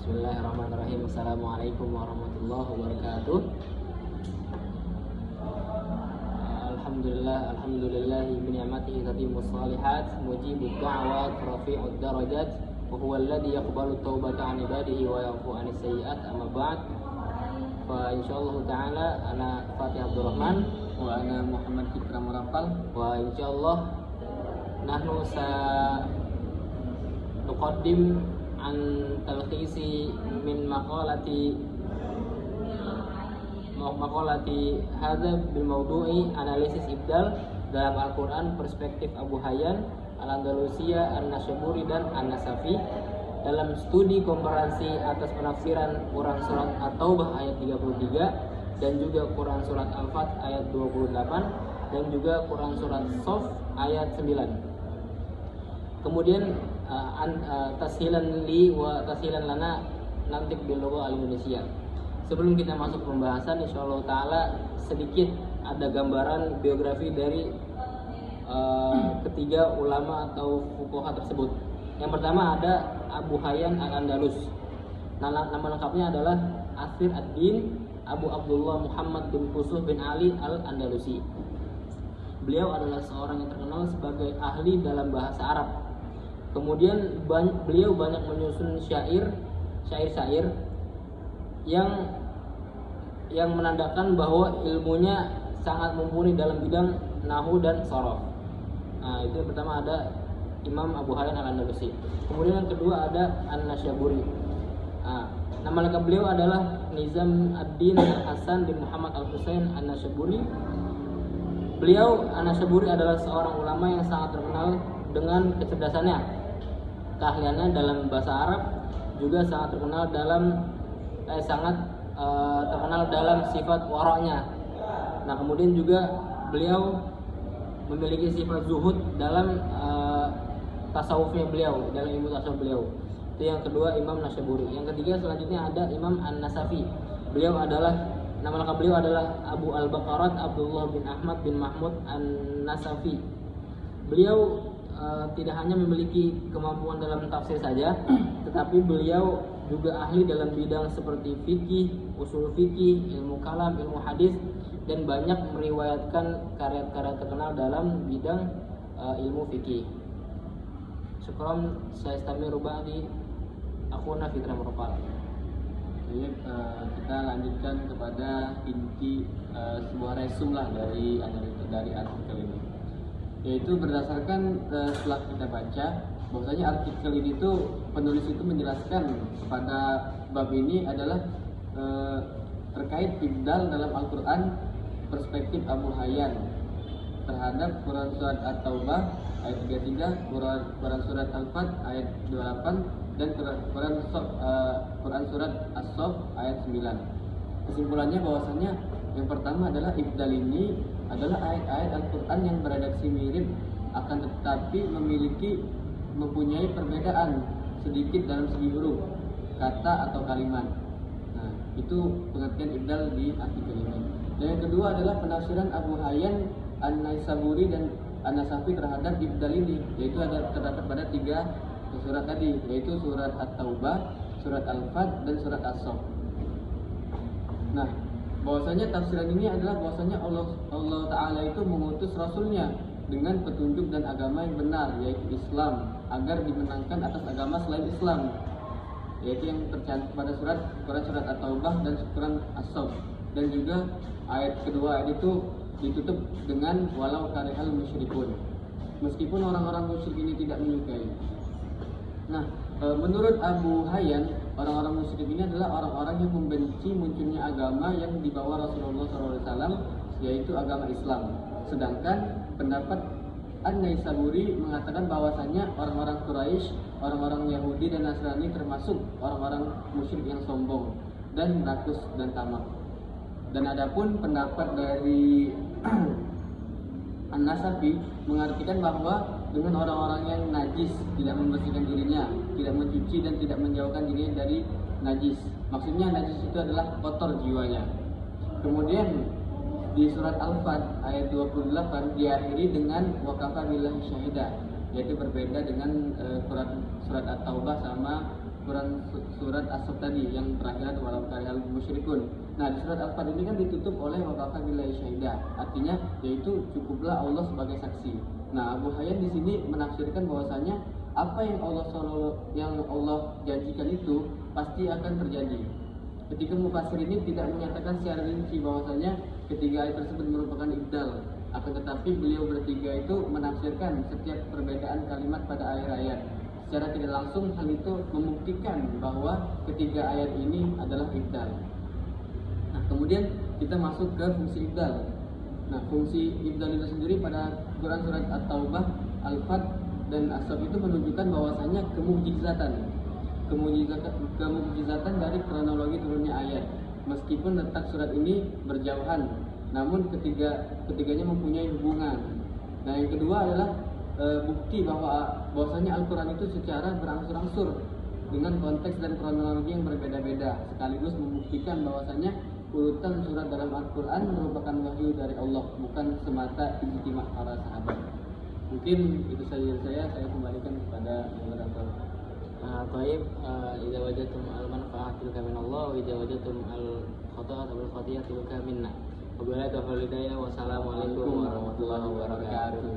Bismillahirrahmanirrahim. Assalamualaikum warahmatullahi wabarakatuh. Alhamdulillahi bi ni'matihi tatimmus shalihat, mujibud da'wat, rafi'ud darajat, wa huwa alladhi yaqbalu taubata 'an ibadihi wa yaghfiru 'anis sayyi'at. Amma ba'd. Fa insyaallah ta'ala ana Fatih Abdul Rahman wa ana Muhammad Fitra Murafal wa insyaallah nahnu sa nuqaddim an talkhisi min maqalati hadza bil mawdu'i analisis ibdal dalam Al-Qur'an perspektif Abu Hayyan Al-Andalusia, An-Nasyaburi dan An-Nasafi dalam studi komparasi atas penafsiran Quran surat At-Taubah ayat 33 dan juga Quran surat Al-Fat ayat 28 dan juga Quran surat Sof ayat 9. Kemudian tashilan li wa tashilan lana nantik bil lugha al-Indonesia. Sebelum kita masuk pembahasan, insyaallah taala sedikit ada gambaran biografi dari ketiga ulama atau fuqaha tersebut. Yang pertama ada Abu Hayyan Al-Andalus. Nama lengkapnya adalah Asir ad-Din Abu Abdullah Muhammad bin Qusuh bin Ali Al-Andalusi. Beliau adalah seorang yang terkenal sebagai ahli dalam bahasa Arab. Kemudian beliau banyak menyusun syair-syair yang menandakan bahwa ilmunya sangat mumpuni dalam bidang nahwu dan sharaf. Nah, itu yang pertama ada Imam Abu Hayyan Al-Andalusi. Kemudian yang kedua ada An-Nasyaburi. Nah, nama lengkap beliau adalah Nizam ad-Din Al-Hasan bin Muhammad Al-Husain An-Nasyaburi. Beliau An-Nasyaburi adalah seorang ulama yang sangat terkenal dengan kecerdasannya, keahliannya dalam bahasa Arab, juga sangat terkenal dalam sifat waroknya. Nah, kemudian juga beliau memiliki sifat zuhud dalam tasawufnya beliau, dalam ilmu tasawuf beliau. Itu yang kedua, Imam Nasyaburi. Yang ketiga selanjutnya ada Imam An-Nasafi. Nama lengkap beliau adalah Abu Al-Baqarat Abdullah bin Ahmad bin Mahmud An-Nasafi. Beliau tidak hanya memiliki kemampuan dalam tafsir saja, tetapi beliau juga ahli dalam bidang seperti fikih, usul fikih, ilmu kalam, ilmu hadis, dan banyak meriwayatkan karya-karya terkenal dalam bidang ilmu fikih. Syukran, saya istamiru ba'di akhuna Fitra Murafal. Jadi kita lanjutkan kepada inti sebuah resum lah dari artikel ini, yaitu berdasarkan setelah kita baca bahwasanya artikel ini tuh penulis itu menjelaskan kepada bab ini adalah terkait ibdal dalam Al-Quran perspektif Abu Hayyan terhadap Quran surat At-Taubah ayat 33, Quran surat Al-Fat ayat 28 dan Quran surat As-Sof ayat 9. Kesimpulannya bahwasanya yang pertama adalah ibdal ini adalah ayat-ayat Al-Quran yang beredaksi mirip akan tetapi mempunyai perbedaan sedikit dalam segi huruf, kata atau kalimat. Nah, itu pengertian ibdal di artikel ini. Dan yang kedua adalah penafsiran Abu Hayyan An-Naisaburi dan An-Nasafi terhadap ibdal ini, yaitu terdapat pada 3 surat tadi, yaitu surat At-Taubah, surat Al-Fat, dan surat As-Sof. Nah, bahwasanya tafsiran ini adalah bahwasanya Allah Ta'ala itu mengutus Rasulnya dengan petunjuk dan agama yang benar, yaitu Islam, agar dimenangkan atas agama selain Islam, yaitu yang tercantum pada Quran surat At-Taubah dan Quran As-Sof. Dan juga ayat kedua ayat itu ditutup dengan walau karihal musyrikun, meskipun orang-orang musyrik ini tidak menyukai. Nah, menurut Abu Hayyan, orang-orang musyrik ini adalah orang-orang yang membenci munculnya agama yang dibawa Rasulullah SAW, yaitu agama Islam. Sedangkan pendapat An-Naisaburi mengatakan bahwasannya orang-orang Quraisy, orang-orang Yahudi dan Nasrani termasuk orang-orang musyrik yang sombong dan rakus dan tamak. Dan adapun pendapat dari An-Nasafi mengartikan bahwa dengan orang-orang yang najis, tidak membersihkan dirinya, tidak mencuci dan tidak menjauhkan dirinya dari najis. Maksudnya najis itu adalah kotor jiwanya. Kemudian di surat Al-Fat ayat 28 diakhiri dengan wakafa billahi syahida, yaitu berbeda dengan surat At-Taubah sama surat As-Saff tadi yang berakhiran walau karihal musyrikun. Nah, di surat Al-Fat ini kan ditutup oleh wakafa billahi syahida. Artinya yaitu cukuplah Allah sebagai saksi. Nah, Abu Hayyan di sini menafsirkan bahwasanya apa yang Allah janjikan itu pasti akan terjadi. Ketika mufassir ini tidak menyatakan secara rinci bahwasanya ketiga ayat tersebut merupakan ibdal, akan tetapi beliau bertiga itu menafsirkan setiap perbedaan kalimat pada akhir ayat. Secara tidak langsung hal itu membuktikan bahwa ketiga ayat ini adalah ibdal. Nah, kemudian kita masuk ke fungsi ibdal. Nah, fungsi ibdal itu sendiri pada Quran surat At-Taubah, Al-Fat, dan As-Saff itu menunjukkan bahwasanya kemukjizatan dari kronologi turunnya ayat. Meskipun letak surat ini berjauhan, namun ketiganya mempunyai hubungan. Nah, yang kedua adalah bukti bahwasanya Al-Quran itu secara berangsur-angsur dengan konteks dan kronologi yang berbeda-beda, sekaligus membuktikan bahwasanya urutan surat dalam Al-Quran merupakan wahyu dari Allah, bukan semata ijtima para sahabat. Mungkin itu saja dari saya kembalikan kepada moderator. Taib, idza wajadtum al-manfa'ah tilka min Allah wa idza wajadtum al-khata'ah wal khati'ah tilka minna. Wabillahi taufiq wal hidayah. Wassalamualaikum warahmatullahi wabarakatuh.